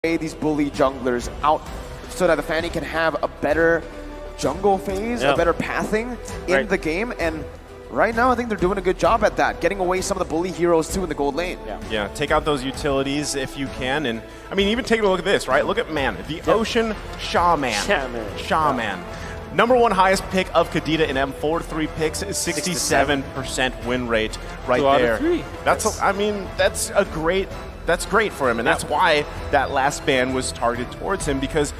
these bully junglers out so that the Fanny can have a better jungle phase, a better pathing in the game. And right now, I think they're doing a good job at that, getting away some of the bully heroes too in the gold lane. Yeah, take out those utilities if you can. And I mean, even take a look at this, right? Look at Man, the Ocean Shaman. Shaman. Number one highest pick of Kadita in M4, 3 picks, 67% win rate right there. 2 out of 3. That's great for him, and that's why that last ban was targeted towards him, because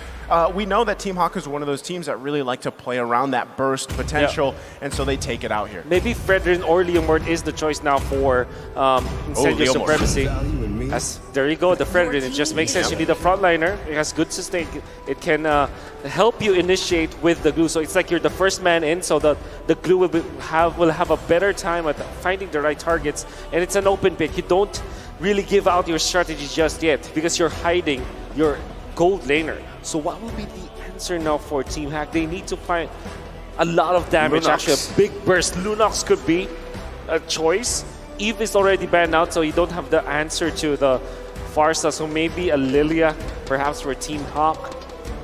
we know that Team Hawk is one of those teams that really like to play around that burst potential, and so they take it out here. Maybe Fredrin or Leomord is the choice now for Incendio Supremacy. There you go, the Fredrin. It just makes sense. You need a frontliner. It has good sustain. It can help you initiate with the glue. So it's like you're the first man in, so the glue will have a better time at finding the right targets. And it's an open pick. You don't really give out your strategy just yet because you're hiding your gold laner. So what will be the answer now for Team Hack? They need to find a lot of damage, actually a big burst. Lunox could be a choice. Eve is already banned out, so you don't have the answer to the Farsa. So maybe a Lilia, perhaps for Team Hawk,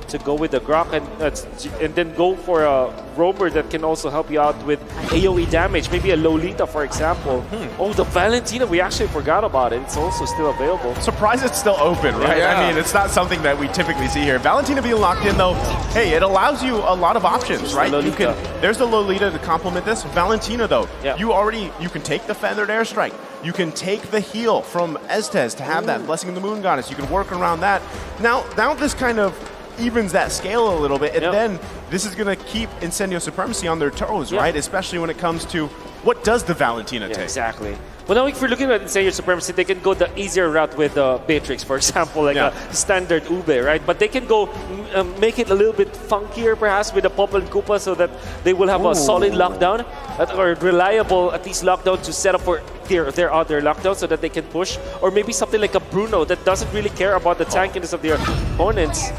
to go with the Grok and then go for a Roamer that can also help you out with AoE damage. Maybe a Lolita, for example. Oh, the Valentina, we actually forgot about it. It's also still available. Surprised it's still open, right? I mean, it's not something that we typically see here. Valentina being locked in, though, hey, it allows you a lot of options, right? There's the Lolita to complement this. Valentina, though, you can take the Feathered Airstrike. You can take the heal from Estes to have that Blessing of the Moon Goddess. You can work around that. Now this kind of evens that scale a little bit, and then this is going to keep Incendio Supremacy on their toes, right? Especially when it comes to what does the Valentina take. Exactly. Well, now if we're looking at Incendio Supremacy, they can go the easier route with Beatrix, for example, like a standard Ube, right? But they can go make it a little bit funkier, perhaps, with a Popple and Koopa, so that they will have a solid lockdown, or reliable, at least, lockdown to set up for their other lockdown, so that they can push. Or maybe something like a Bruno that doesn't really care about the tankiness of their opponents.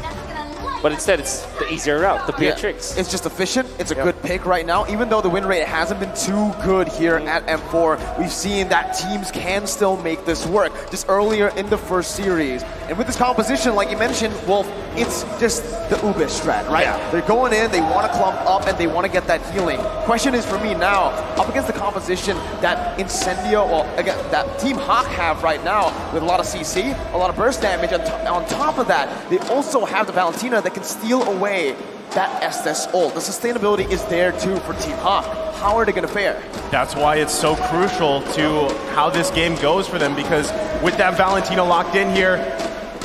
But instead, it's the easier route, the Beatrix. It's just efficient. It's a good pick right now. Even though the win rate hasn't been too good here at M4, we've seen that teams can still make this work. Just earlier in the first series. And with this composition, like you mentioned, Wolf, it's just the Ube strat, right? They're going in, they want to clump up, and they want to get that healing. Question is for me now, up against the composition that Incendio, again, that Team Hawk have right now, with a lot of CC, a lot of burst damage, and on top of that, they also have the Valentina that can steal away that Estes ult. The sustainability is there too for Team Hawk. How are they going to fare? That's why it's so crucial to how this game goes for them, because with that Valentina locked in here,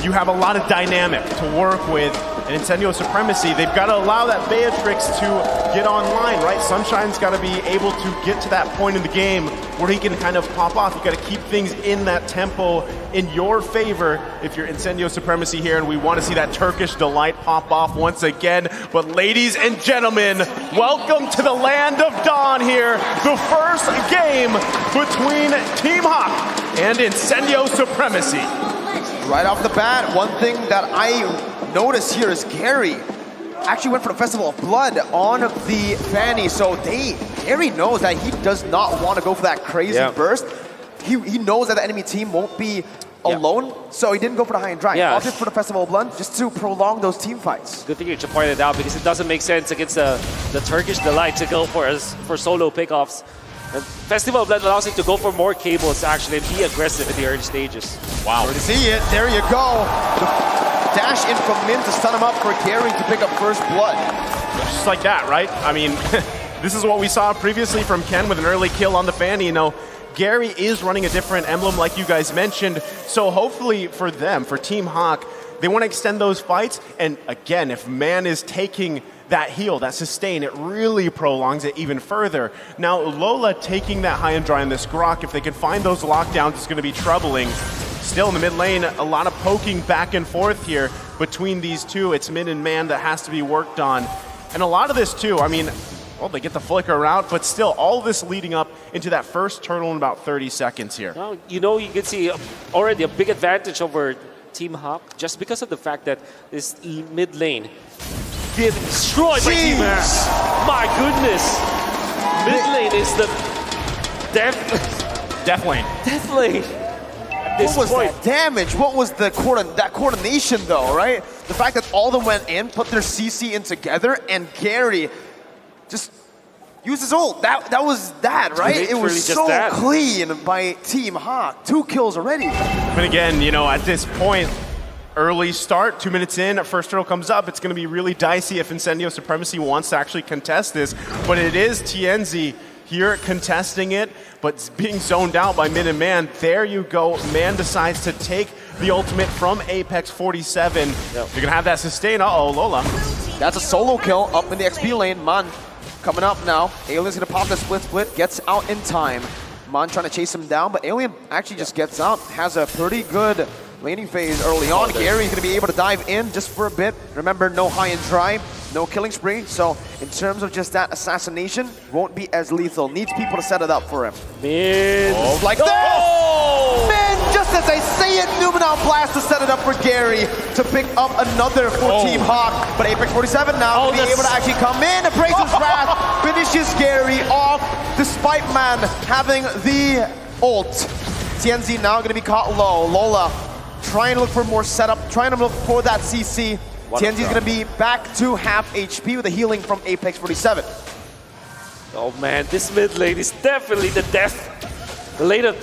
you have a lot of dynamic to work with. And Incendio Supremacy, they've got to allow that Beatrix to get online, right? Sunshine's got to be able to get to that point in the game where he can kind of pop off. You've got to keep things in that tempo in your favor if you're Incendio Supremacy here, and we want to see that Turkish Delight pop off once again. But ladies and gentlemen, welcome to the land of dawn here. The first game between Team Hawk and Incendio Supremacy. Right off the bat, one thing that I notice here is Gary actually went for the Festival of Blood on the Fanny, so Gary knows that he does not want to go for that crazy burst. He knows that the enemy team won't be alone, so he didn't go for the high and dry. He opted for the Festival of Blood just to prolong those team fights. Good thing you pointed out, because it doesn't make sense against the Turkish Delight to go for solo pickoffs. And Festival of Blood allows him to go for more cables, actually, and be aggressive in the early stages. Wow. To see it, there you go. The dash in from Min to stun him up for Gary to pick up first blood. Just like that, right? I mean, this is what we saw previously from Ken with an early kill on the Fanny. You know, Gary is running a different emblem, like you guys mentioned. So hopefully for them, for Team Hawk, they want to extend those fights. And again, if Man is taking that heal, that sustain, it really prolongs it even further. Now, Lola taking that high and dry on this Grok, if they can find those lockdowns, it's going to be troubling. Still in the mid lane, a lot of poking back and forth here between these two. It's Min and Man that has to be worked on. And a lot of this too, I mean, well, they get the flicker out, but still all this leading up into that first turtle in about 30 seconds here. Well, you know, you can see already a big advantage over Team Hawk just because of the fact that this mid lane getting destroyed by Team Hawk. My goodness. Mid lane is the death lane. Death lane. at this What was point. that damage? What was that coordination though, right? The fact that all of them went in, put their CC in together, and Gary just used his ult. That was that, right? It was just so that. clean by Team Hawk. 2 kills already. But again, you know, at this point, early start, 2 minutes in, first turtle comes up. It's going to be really dicey if Incendio Supremacy wants to actually contest this. But it is TNZ here contesting it, but being zoned out by Min and Man. There you go. Man decides to take the ultimate from Apex 47. Yep. You're going to have that sustain. Uh-oh, Lola. That's a solo kill up in the XP lane. Man coming up now. Alien's gonna pop the split, gets out in time. Man trying to chase him down, but Alien actually just gets out. Has a pretty good laning phase early on. Gary's gonna be able to dive in just for a bit. Remember, no high and dry, no killing spree. So in terms of just that assassination, won't be as lethal. Needs people to set it up for him. Mid. Like that! Man, just as I say it, Numenal Blast to set it up for Gary to pick up another for Team Hawk. But Apex 47 now will be able to actually come in and break his wrath, finishes Gary off, despite Man having the ult. TNZ now going to be caught low. Lola trying to look for more setup, trying to look for that CC. TNZ is going to be back to half HP with a healing from Apex 47. Oh man, this mid lane is definitely the lane of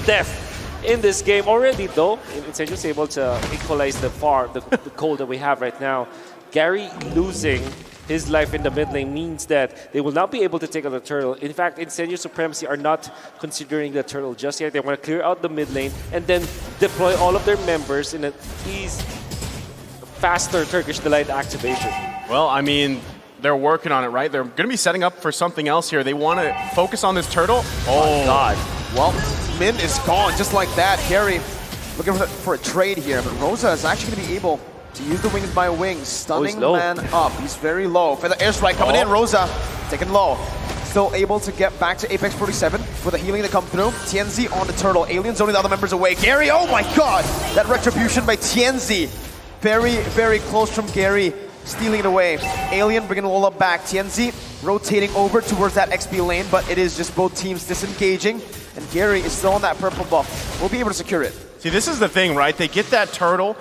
death in this game already. Though Incendio is able to equalize the cold that we have right now. Gary losing his life in the mid lane means that they will not be able to take out the turtle. In fact, Incendio Supremacy are not considering the turtle just yet. They want to clear out the mid lane and then deploy all of their members in a faster Turkish Delight activation. Well, I mean, they're working on it, right? They're going to be setting up for something else here. They want to focus on this turtle. Oh, God. Well, Min is gone just like that. Gary looking for a trade here, but Rosa is actually going to be able to use the wings by wings, stunning Man up. He's very low. For the airstrike coming in, Rosa taken low. Still able to get back to Apex 47 for the healing to come through. TNZ on the turtle. Alien's only the other members away. Gary, oh my God! That retribution by TNZ. Very, very close from Gary, stealing it away. Alien bringing Lola back. TNZ rotating over towards that XP lane, but it is just both teams disengaging, and Gary is still on that purple buff. We'll be able to secure it. See, this is the thing, right? They get that turtle.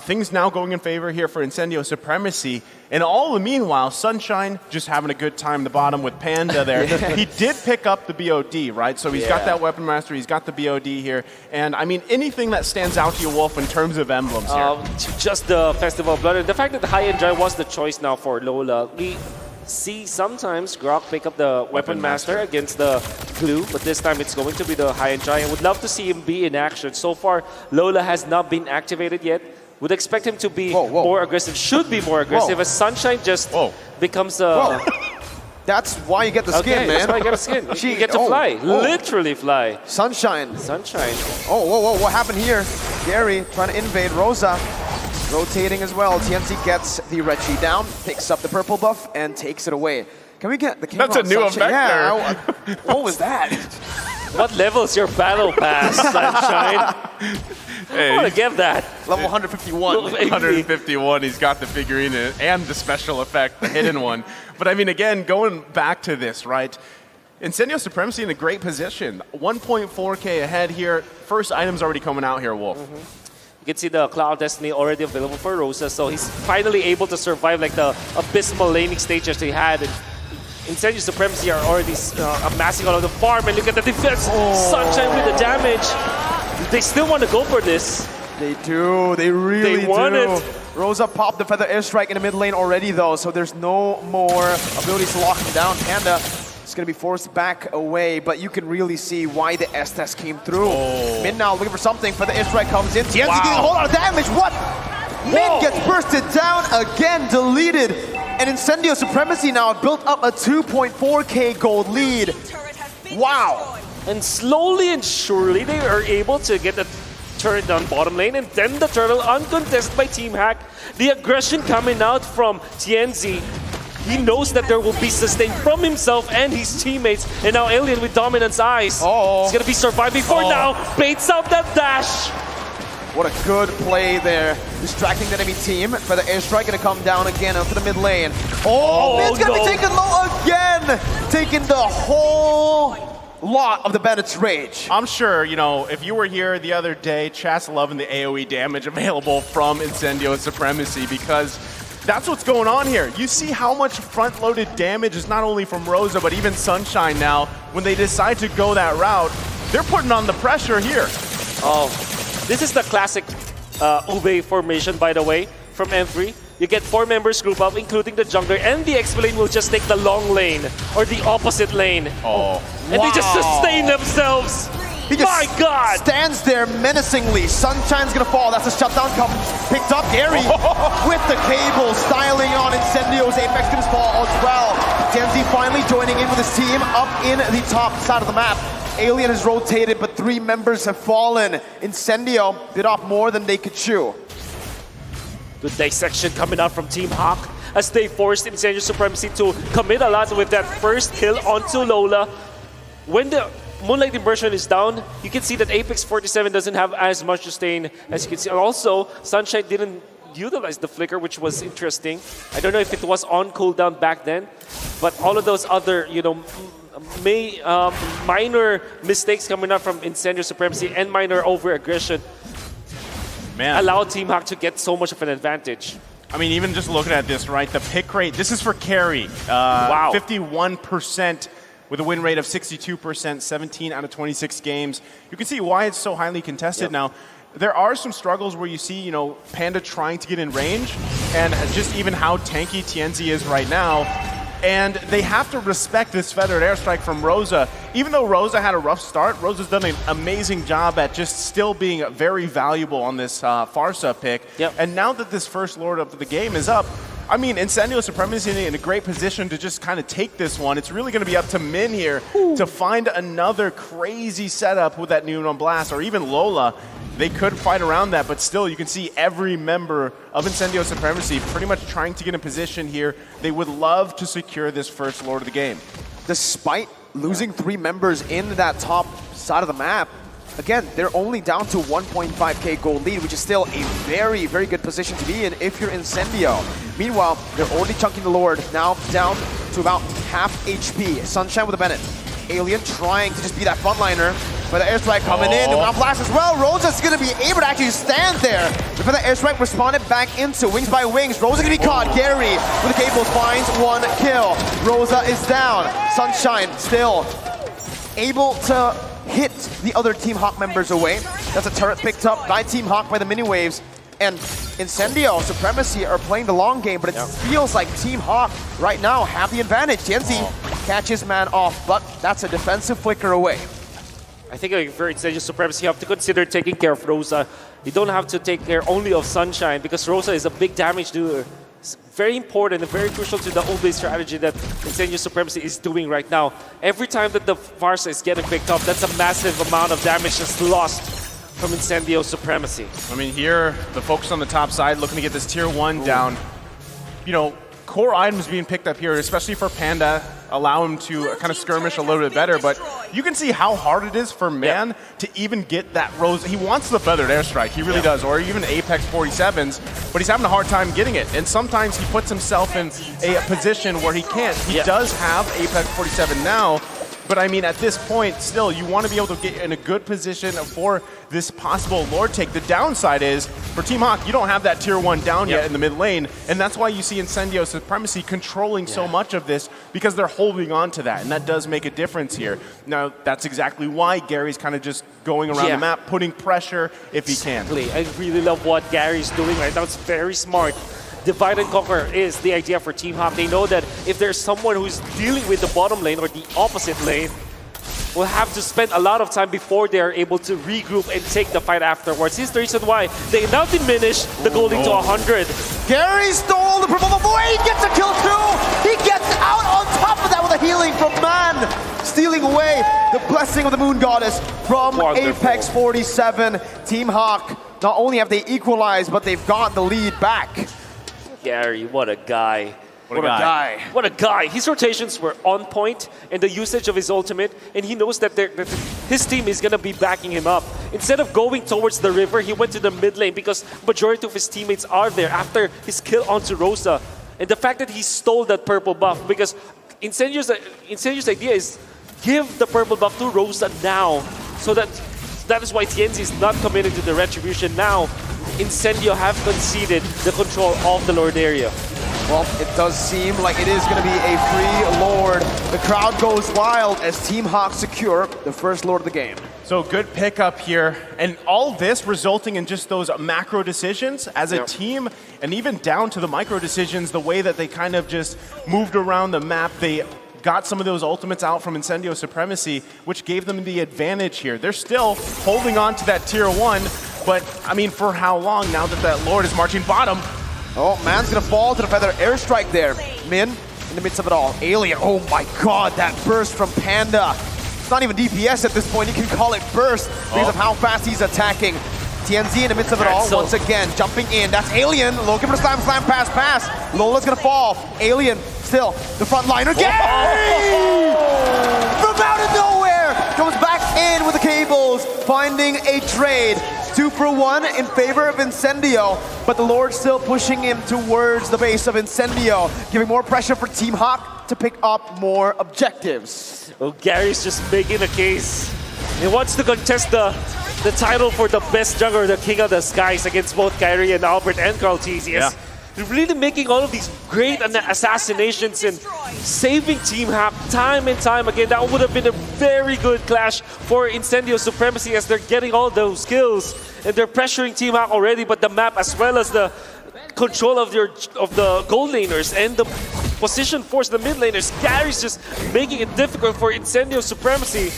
Things now going in favor here for Incendio Supremacy. And all the meanwhile, Sunshine just having a good time in the bottom with Panda there. He did pick up the BOD, right? So he's got that Weapon Master, he's got the BOD here. And I mean, anything that stands out to you, Wolf, in terms of emblems here? Just the Festival of Blood. And the fact that the high and dry was the choice now for Lola. We see sometimes Grok pick up the Weapon Master against the Glue, but this time it's going to be the high and dry. I would love to see him be in action. So far, Lola has not been activated yet. Would expect him to be more aggressive, should be more aggressive, as Sunshine just becomes a... That's why you get the skin, man. That's why you get a skin. You get to fly, literally fly. Sunshine. Oh, what happened here? Gary trying to invade Rosa. Rotating as well. TNC gets the Reggie down, picks up the purple buff, and takes it away. Can we get the camera? That's a new effect there. What was that? What level's your battle pass, Sunshine? Hey, I want to give that. Level 151. 151, he's got the figurine and the special effect, the hidden one. But I mean, again, going back to this, right? Incendio Supremacy in a great position. 1.4K ahead here. First item's already coming out here, Wolf. You can see the Cloud Destiny already available for Rosa, so he's finally able to survive like the abysmal laning stages he had. And Incendio Supremacy are already amassing all of the farm, and look at the defense. Sunshine with the damage. They still want to go for this. They do. They really do. Want it. Rosa popped the Feather Airstrike in the mid lane already, though, so there's no more abilities to lock him down. Panda is going to be forced back away, but you can really see why the S-Test came through. Min now looking for something. Feather Airstrike comes in. TNC getting a whole lot of damage. What? Min gets bursted down again, deleted. And Incendio Supremacy now built up a 2.4K gold lead. Wow. And slowly and surely, they are able to get the turret down bottom lane, and then the turtle uncontested by Team Hack. The aggression coming out from TNZ. He knows that there will be sustain from himself and his teammates. And now Alien with Dominance Eyes. He's going to be surviving for now. Baits out that dash. What a good play there. Distracting the enemy team. For the airstrike, going to come down again onto the mid lane. It's going to be taken low again. Taking the whole lot of the Bennett's rage. I'm sure, you know, if you were here the other day, chat's loving the AoE damage available from Incendio Supremacy because that's what's going on here. You see how much front-loaded damage is not only from Rosa, but even Sunshine now. When they decide to go that route, they're putting on the pressure here. Oh, this is the classic Ube formation, by the way, from M3. You get 4 members group up, including the jungler, and the XP lane will just take the long lane, or the opposite lane. Oh, and they just sustain themselves. He just My God! stands there menacingly. Sunshine's gonna fall. That's a shutdown come picked up. Gary with the cable, styling on Incendio's Apex gonna fall as well. Genzi finally joining in with his team up in the top side of the map. Alien has rotated, but 3 members have fallen. Incendio bit off more than they could chew. Good dissection coming out from Team Hawk as they forced Incendio Supremacy to commit a lot with that first kill onto Lola. When the Moonlight Immersion is down, you can see that Apex 47 doesn't have as much sustain as you can see. And also, Sunshine didn't utilize the flicker, which was interesting. I don't know if it was on cooldown back then, but all of those other, you know, minor mistakes coming out from Incendio Supremacy and minor over-aggression allowed Team Hawk to get so much of an advantage. I mean, even just looking at this, right, the pick rate, this is for carry. Wow. 51% with a win rate of 62%, 17 out of 26 games. You can see why it's so highly contested now. There are some struggles where you see, you know, Panda trying to get in range, and just even how tanky Tienzi is right now. And they have to respect this feathered airstrike from Rosa. Even though Rosa had a rough start, Rosa's done an amazing job at just still being very valuable on this Farsa pick. And now that this first Lord of the game is up, I mean, Incendio Supremacy in a great position to just kind of take this one. It's really going to be up to Min here to find another crazy setup with that Noon on Blast, or even Lola. They could fight around that, but still, you can see every member of Incendio Supremacy pretty much trying to get in position here. They would love to secure this first Lord of the game. Despite losing 3 members in that top side of the map, again, they're only down to 1.5k gold lead, which is still a very, very good position to be in if you're Incendio. Meanwhile, they're already chunking the Lord, now down to about half HP. Sunshine with a Bennett. Alien trying to just be that frontliner, but the airstrike coming in, and blast as well. Rosa's gonna be able to actually stand there. Before the airstrike responded back into Wings by Wings. Rosa gonna be caught. Gary with the cable finds 1 kill. Rosa is down. Sunshine still able to hit the other Team Hawk members away. That's a turret picked up by Team Hawk by the mini waves. And Incendio Supremacy are playing the long game, but it feels like Team Hawk right now have the advantage. Tienzi catches man off, but that's a defensive flicker away. I think for Incendio Supremacy, you have to consider taking care of Rosa. You don't have to take care only of Sunshine, because Rosa is a big damage dealer. It's very important and very crucial to the Ube strategy that Incendio Supremacy is doing right now. Every time that the Farsa is getting picked up, that's a massive amount of damage that's lost from Incendio Supremacy. I mean, here, the focus on the top side, looking to get this tier 1 down. You know, core items being picked up here, especially for Panda, allow him to kind of skirmish a little bit better, but you can see how hard it is for Man to even get that Rose. He wants the feathered airstrike, he really does, or even Apex 47s, but he's having a hard time getting it, and sometimes he puts himself in a position where he can't. He does have Apex 47 now, but I mean, at this point, still, you want to be able to get in a good position for this possible Lord take. The downside is, for Team Hawk, you don't have that tier 1 down yet in the mid lane, and that's why you see Incendio Supremacy controlling so much of this, because they're holding on to that, and that does make a difference here. Now, that's exactly why Gary's kind of just going around the map, putting pressure if he can. I really love what Gary's doing right now. It's very smart. Divide and conquer is the idea for Team Hawk. They know that if there's someone who's dealing with the bottom lane or the opposite lane, will have to spend a lot of time before they're able to regroup and take the fight afterwards. This is the reason why they now diminish the golding to 100. Gary stole the purple before he gets a kill too! He gets out on top of that with a healing from Man! Stealing away the blessing of the Moon Goddess from Apex 47. Team Hawk, not only have they equalized, but they've got the lead back. Gary, what a guy. What a guy. What a guy. His rotations were on point, and the usage of his ultimate, and he knows that his team is going to be backing him up. Instead of going towards the river, he went to the mid lane because majority of his teammates are there after his kill onto Rosa. And the fact that he stole that purple buff, because Incendio's idea is give the purple buff to Rosa now. So that is why TNZ is not committed to the retribution now. Incendio have conceded the control of the Lord area. Well, it does seem like it is going to be a free Lord. The crowd goes wild as Team Hawk secure the first Lord of the game. So good pickup here, and all this resulting in just those macro decisions as a team, and even down to the micro decisions, the way that they kind of just moved around the map. They got some of those ultimates out from Incendio Supremacy, which gave them the advantage here. They're still holding on to that tier 1, but I mean, for how long now that that Lord is marching bottom? Oh, man's gonna fall to the feather airstrike there. Min in the midst of it all. Alien, oh my god, that burst from Panda. It's not even DPS at this point, you can call it burst because of how fast he's attacking. TNZ in the midst of it all, once again, jumping in. That's Alien, looking for the slam, pass. Lola's gonna fall. Alien, still, the front liner. Gary! From out of nowhere, comes back in with the cables, finding a trade. 2 for 1 in favor of Incendio, but the Lord still pushing him towards the base of Incendio, giving more pressure for Team Hawk to pick up more objectives. Well, Gary's just making a case. He wants to contest the title for the best jungler, the King of the Skies, against both Kyrie and Albert and Carl TCS. Really making all of these great assassinations and saving Team Hawk time and time again. That would have been a very good clash for Incendio Supremacy as they're getting all those kills and they're pressuring Team Hawk already, but the map as well as the control of the gold laners and the position force the mid laners. Gary's just making it difficult for Incendio Supremacy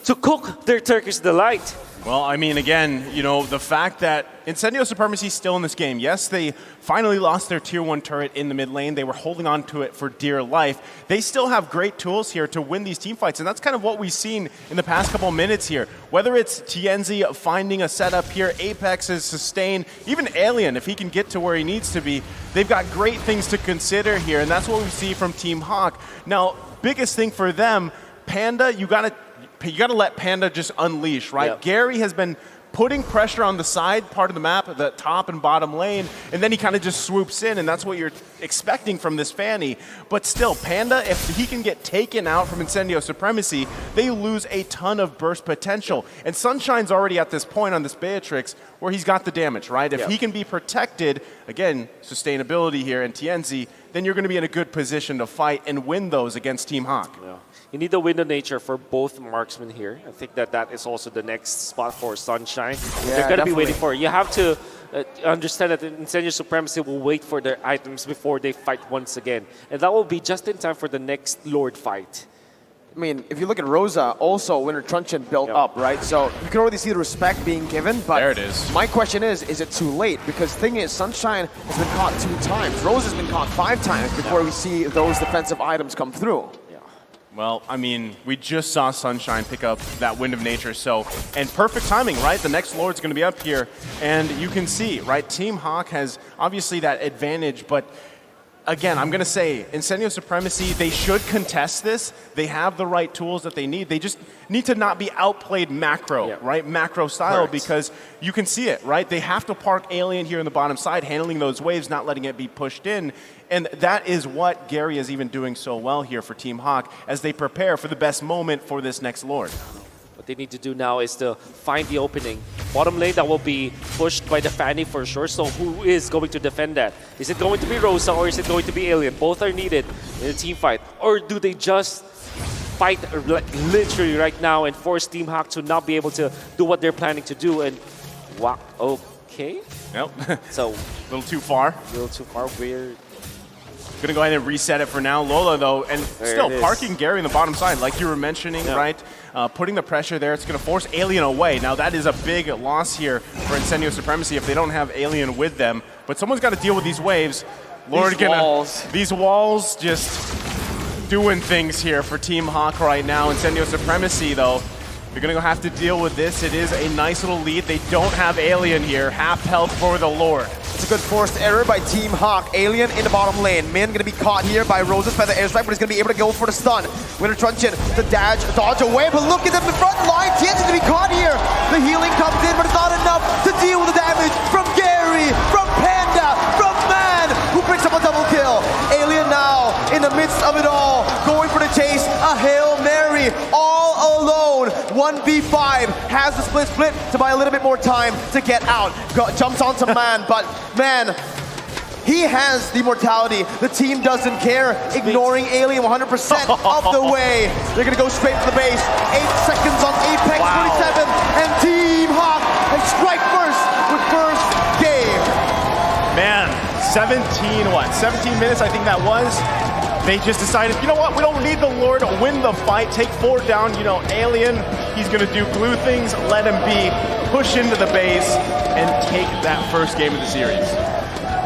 to cook their Turkish delight. Well, I mean, again, you know, the fact that Incendio Supremacy is still in this game. Yes, they finally lost their tier 1 turret in the mid lane. They were holding on to it for dear life. They still have great tools here to win these team fights, and that's kind of what we've seen in the past couple minutes here. Whether it's TNZ finding a setup here, Apex is sustained, even Alien, if he can get to where he needs to be, they've got great things to consider here, and that's what we see from Team Hawk. Now, biggest thing for them, Panda, you gotta let Panda just unleash, right? Yep. Gary has been putting pressure on the side part of the map, the top and bottom lane, and then he kind of just swoops in, and that's what you're expecting from this Fanny. But still, Panda, if he can get taken out from Incendio Supremacy, they lose a ton of burst potential. And Sunshine's already at this point on this Beatrix where he's got the damage, right? If he can be protected, again, sustainability here in TNZ, then you're going to be in a good position to fight and win those against Team Hawk. Yeah. You need the window nature for both marksmen here. I think that is also the next spot for Sunshine. They're going to be waiting for it. You have to understand that Incendio Supremacy will wait for their items before they fight once again. And that will be just in time for the next Lord fight. I mean, if you look at Rosa, also Winter Truncheon built up, right? So you can already see the respect being given, but there it is. My question is it too late? Because the thing is, Sunshine has been caught 2 times. Rosa's been caught 5 times before we see those defensive items come through. Well, I mean, we just saw Sunshine pick up that Wind of Nature, so, and perfect timing, right? The next Lord's going to be up here, and you can see, right, Team Hawk has obviously that advantage, but again, I'm going to say, Incendio Supremacy, they should contest this. They have the right tools that they need. They just need to not be outplayed macro, right? Macro style, because you can see it, right? They have to park Alien here on the bottom side, handling those waves, not letting it be pushed in. And that is what Gary is even doing so well here for Team Hawk as they prepare for the best moment for this next Lord. What they need to do now is to find the opening. Bottom lane, that will be pushed by the Fanny for sure. So who is going to defend that? Is it going to be Rosa or is it going to be Alien? Both are needed in a team fight. Or do they just fight literally right now and force Team Hawk to not be able to do what they're planning to do? And wow, okay. Nope. So a little too far. A little too far. Weird. Gonna go ahead and reset it for now. Lola, though, and still parking Gary on the bottom side, like you were mentioning, right? Putting the pressure there, it's gonna force Alien away. Now that is a big loss here for Incendio Supremacy if they don't have Alien with them. But someone's got to deal with these waves. Lord, these walls just doing things here for Team Hawk right now. Incendio Supremacy, though, you're gonna have to deal with this. It is a nice little lead. They don't have Alien here. Half health for the Lord. It's a good forced error by Team Hawk. Alien in the bottom lane. Min gonna be caught here by Rosa's feather airstrike, but he's gonna be able to go for the stun. Winter Truncheon, the dodge away, but look at them in front line. TN's gonna be caught here. The healing comes in, but it's not enough to deal with the damage from Gary, from Panda, from Man, who picks up a double kill. Alien now in the midst of it all, going for the chase. A Hail Mary. All 1v5, has the split to buy a little bit more time to get out. Jumps onto Man, but Man, he has the mortality. The team doesn't care, ignoring Alien 100% of the way. They're gonna go straight for the base. 8 seconds on Apex 27, and Team Hawk and strike first with first game. Man, 17 minutes I think that was. They just decided, you know what, we don't need the Lord to win the fight, take 4 down, you know, Alien, he's gonna do blue things, let him be, push into the base, and take that first game of the series.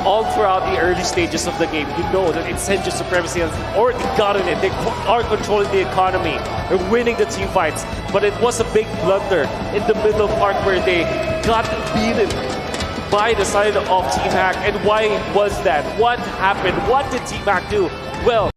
All throughout the early stages of the game, you know that Incendio Supremacy has already gotten it. They are controlling the economy. They're winning the team fights. But it was a big blunder in the middle part where they got beaten by the side of Team Hack. And why was that? What happened? What did Team Hack do? Well,